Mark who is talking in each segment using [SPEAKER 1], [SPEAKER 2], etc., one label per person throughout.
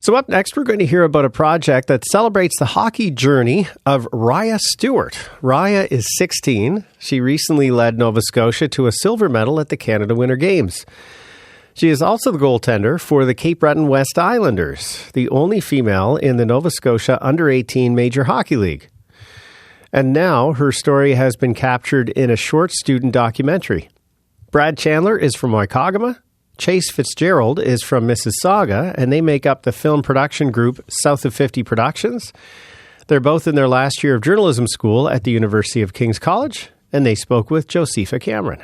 [SPEAKER 1] So up next, we're going to hear about a project that celebrates the hockey journey of Rhyah Stewart. Rhyah is 16. She recently led Nova Scotia to a silver medal at the Canada Winter Games. She is also the goaltender for the Cape Breton West Islanders, the only female in the Nova Scotia Under-18 Major Hockey League. And now her story has been captured in a short student documentary. Brad Chandler is from Waikagama. Chase Fitzgerald is from Mississauga, and they make up the film production group South of 50 Productions. They're both in their last year of journalism school at the University of King's College, and they spoke with Josepha Cameron.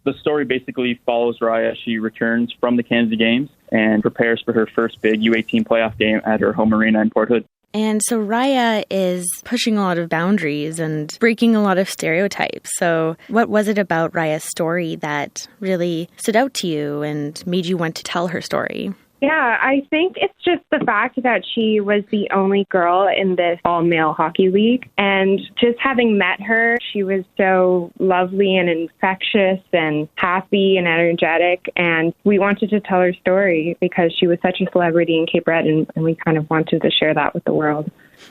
[SPEAKER 2] The story basically follows Rhyah. She returns from the Canada Games and prepares for her first big U18 playoff game at her home arena in Port Hood.
[SPEAKER 3] And so Rhyah is pushing a lot of boundaries and breaking a lot of stereotypes. So what was it about Rhyah's story that really stood out to you and made you want to tell her story?
[SPEAKER 4] Yeah, I think it's just the fact that she was the only girl in this all-male hockey league. And just having met her, she was so lovely and infectious and happy and energetic. And we wanted to tell her story because she was such a celebrity in Cape Breton, and we kind of wanted to share that with the world.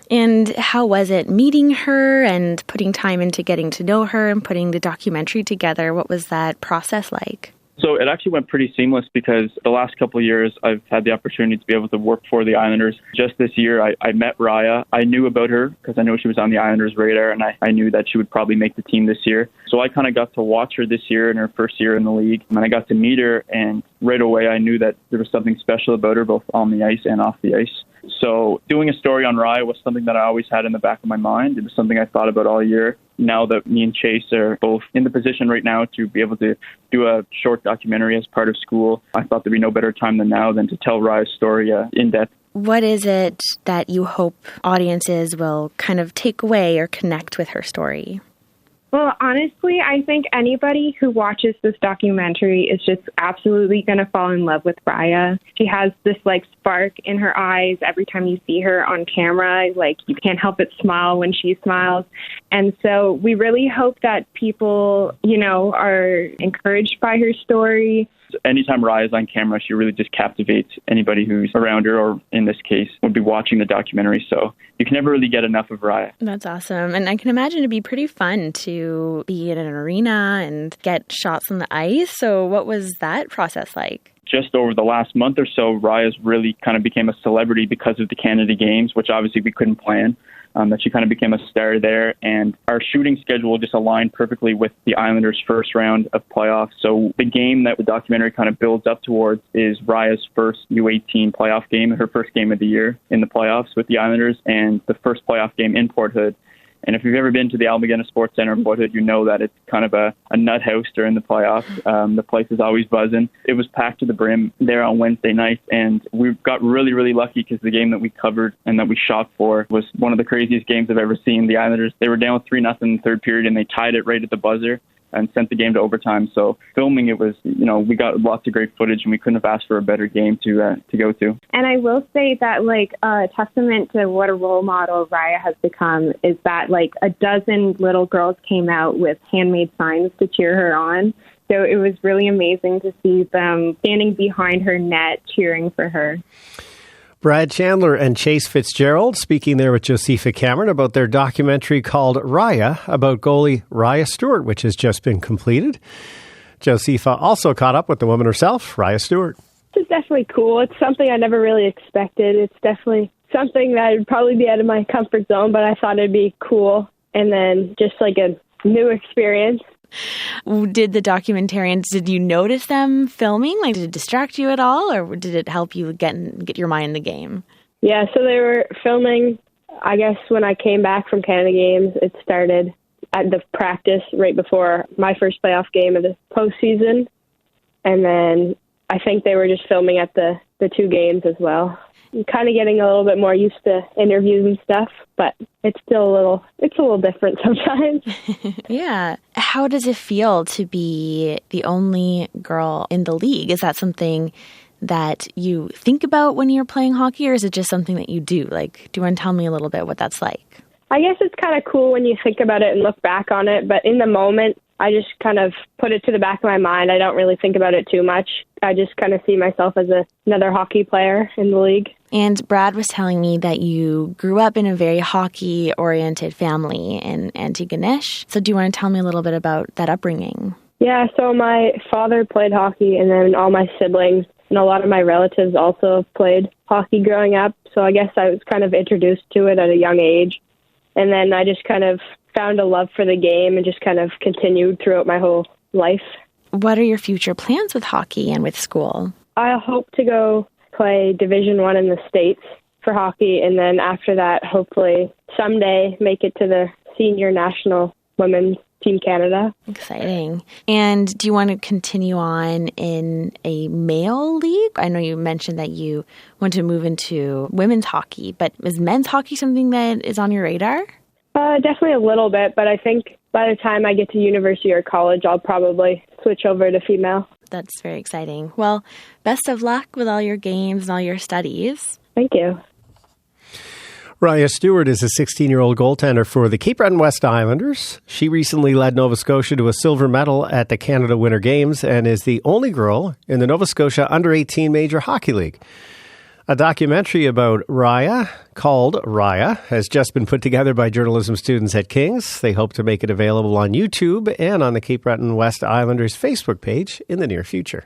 [SPEAKER 3] And how was it meeting her and putting time into getting to know her and putting the documentary together? What was that process like?
[SPEAKER 2] So it actually went pretty seamless because the last couple of years I've had the opportunity to be able to work for the Islanders. Just this year I met Rhyah. I knew about her because I know she was on the Islanders' radar, and I knew that she would probably make the team this year. So I kind of got to watch her this year in her first year in the league, and I got to meet her, and right away I knew that there was something special about her both on the ice and off the ice. So doing a story on Rhyah was something that I always had in the back of my mind. It was something I thought about all year. Now that me and Chase are both in the position right now to be able to do a short documentary as part of school, I thought there'd be no better time than now than to tell Rhyah's story in depth.
[SPEAKER 3] What is it that you hope audiences will kind of take away or connect with her story?
[SPEAKER 4] Well, honestly, I think anybody who watches this documentary is just absolutely going to fall in love with Rhyah. She has this spark in her eyes every time you see her on camera. You can't help but smile when she smiles. And so we really hope that people, are encouraged by her story.
[SPEAKER 2] Anytime Rhyah's on camera, she really just captivates anybody who's around her, or in this case, would be watching the documentary. So you can never really get enough of Rhyah.
[SPEAKER 3] That's awesome. And I can imagine it'd be pretty fun to be in an arena and get shots on the ice. So what was that process like?
[SPEAKER 2] Just over the last month or so, Rhyah's really kind of became a celebrity because of the Canada Games, which obviously we couldn't plan. That she kind of became a star there, and our shooting schedule just aligned perfectly with the Islanders' first round of playoffs. So the game that the documentary kind of builds up towards is Rhyah's first U18 playoff game, her first game of the year in the playoffs with the Islanders, and the first playoff game in Port Hood. And if you've ever been to the Almaguena Sports Center in Port Hood, you know that it's kind of a nut house during the playoffs. The place is always buzzing. It was packed to the brim there on Wednesday night, and we got really, really lucky because the game that we covered and that we shot for was one of the craziest games I've ever seen. The Islanders, they were down 3-0 in the third period, and they tied it right at the buzzer and sent the game to overtime. So filming it was, we got lots of great footage, and we couldn't have asked for a better game to go to.
[SPEAKER 4] And I will say that a testament to what a role model Rhyah has become is that a dozen little girls came out with handmade signs to cheer her on. So it was really amazing to see them standing behind her net cheering for her.
[SPEAKER 1] Brad Chandler and Chase Fitzgerald speaking there with Josepha Cameron about their documentary called Rhyah about goalie Rhyah Stewart, which has just been completed. Josepha also caught up with the woman herself, Rhyah Stewart.
[SPEAKER 5] It's definitely cool. It's something I never really expected. It's definitely something that would probably be out of my comfort zone, but I thought it'd be cool. And then just a new experience.
[SPEAKER 3] Did the documentarians, did you notice them filming? Did it distract you at all, or did it help you get your mind in the game?
[SPEAKER 5] Yeah, so they were filming, I guess, when I came back from Canada Games. It started at the practice right before my first playoff game of the postseason. And then I think they were just filming at the two games as well. I'm kind of getting a little bit more used to interviews and stuff, but it's still a little different sometimes.
[SPEAKER 3] Yeah. How does it feel to be the only girl in the league? Is that something that you think about when you're playing hockey, or is it just something that you do? Do you want to tell me a little bit what that's like?
[SPEAKER 5] I guess it's kind of cool when you think about it and look back on it, but in the moment, I just kind of put it to the back of my mind. I don't really think about it too much. I just kind of see myself as another hockey player in the league.
[SPEAKER 3] And Brad was telling me that you grew up in a very hockey-oriented family in Antigonish. So do you want to tell me a little bit about that upbringing?
[SPEAKER 5] Yeah, so my father played hockey, and then all my siblings and a lot of my relatives also played hockey growing up. So I guess I was kind of introduced to it at a young age. And then I just kind of found a love for the game and just kind of continued throughout my whole life.
[SPEAKER 3] What are your future plans with hockey and with school?
[SPEAKER 5] I hope to go play Division I in the States for hockey, and then after that, hopefully someday make it to the senior national women's Team Canada.
[SPEAKER 3] Exciting. And do you want to continue on in a male league? I know you mentioned that you want to move into women's hockey, but is men's hockey something that is on your radar?
[SPEAKER 5] Definitely a little bit, but I think by the time I get to university or college, I'll probably switch over to female.
[SPEAKER 3] That's very exciting. Well, best of luck with all your games and all your studies.
[SPEAKER 5] Thank you.
[SPEAKER 1] Rhyah Stewart is a 16-year-old goaltender for the Cape Breton West Islanders. She recently led Nova Scotia to a silver medal at the Canada Winter Games and is the only girl in the Nova Scotia Under-18 Major Hockey League. A documentary about Rhyah, called Rhyah, has just been put together by journalism students at King's. They hope to make it available on YouTube and on the Cape Breton West Islanders Facebook page in the near future.